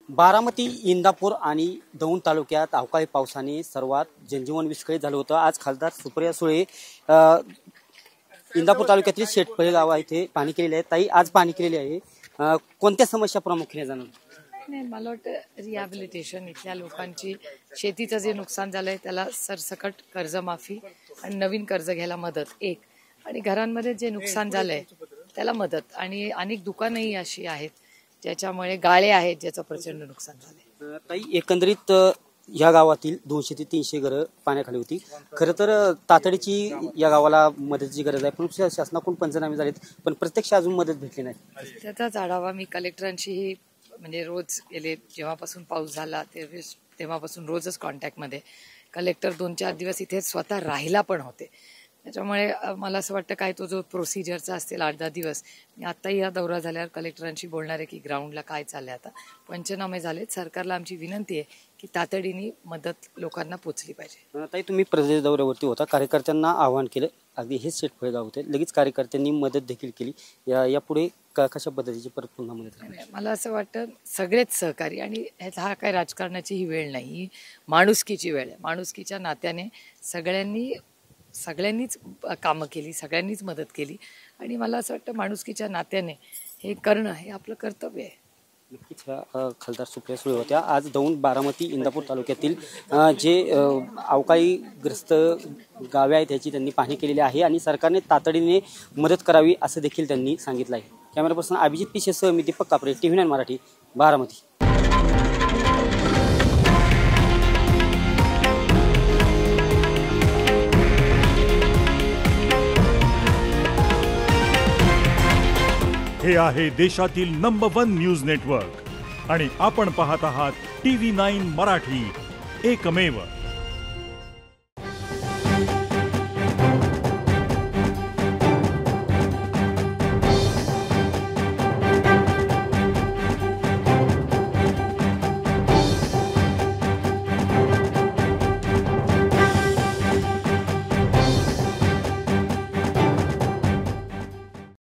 बारामती, इंदापूर आणि दौंड तालुक्यात अवकाळी पावसाने सर्वात जनजीवन विस्कळीत झालं होतं। आज खासदार सुप्रिया सुळे इंदापूर तालुक्यातील शेटपळे गाव इथे पाणी केलेले आहे। ताई, आज पाणी केलेले आहे, कोणत्या समस्या प्रामुख्याने जाणवतात? नाही, मला वाटतं रिहॅबिलिटेशन, इथल्या लोकांची शेतीचं जे नुकसान झालंय त्याला सरसकट कर्जमाफी आणि नवीन कर्ज घ्यायला मदत एक, आणि घरांमध्ये जे नुकसान झालंय त्याला मदत, आणि अनेक दुकानंही अशी आहेत ज्याच्यामुळे गाळे आहेत ज्याचं प्रचंड नुकसान झालंय। ताई, एकंदरीत या गावातील 200 ते 300 घरं पाण्याखाली होती। खरं तर तातडीची या गावाला मदतीची गरज आहे, पण शासनाकडून पंचनामे झालेत, पण प्रत्यक्ष अजून मदत भेटली नाही। त्याचाच आढावा मी कलेक्टरांशीही म्हणजे रोज गेले, जेव्हापासून पाऊस झाला तेव्हापासून रोजच कॉन्टॅक्टमध्ये। कलेक्टर 2-4 दिवस इथे स्वतः राहिला पण होते, त्याच्यामुळे मला असं वाटतं काय तो जो प्रोसिजरचा असतील 8-10 दिवस, मी आत्ताही हा दौरा झाल्यावर कलेक्टरांशी बोलणार आहे की ग्राउंडला काय चाललंय। आता पंचनामे झालेत, सरकारला आमची विनंती आहे की तातडीने मदत लोकांना पोचली पाहिजे। ताई, तुम्ही प्रदेश दौऱ्यावरती होता, कार्यकर्त्यांना आवाहन केलं, अगदी हेच शेटपळे गाव होते, लगेच कार्यकर्त्यांनी मदत देखील केली। यापुढे कशा पद्धतीची परत पुन्हा मदत? मला असं वाटतं सगळेच सहकारी, आणि हा काय राजकारणाची ही वेळ नाही, ही माणुसकीची वेळ आहे। माणुसकीच्या नात्याने सगळ्यांनीच कामं केली, सगळ्यांनीच मदत केली, आणि मला असं वाटतं माणुसकीच्या नात्याने हे करणं हे आपलं कर्तव्य आहे। नक्कीच खासदार सुप्रिया सुळे होत्या। आज दौंड, बारामती, इंदापूर तालुक्यातील जे अवकाळीग्रस्त गावे आहेत त्याची त्यांनी पाहणी केलेली आहे आणि सरकारने तातडीने मदत करावी असं देखील त्यांनी सांगितलं आहे। कॅमेरा पर्सन अभिजित पिशेसह मी दीपक कापरे, TV9 मराठी, बारामती। हे आहे देशातील नंबर 1 न्यूज नेटवर्क आणि आपण पाहत आहात TV9 मराठी, एकमेव।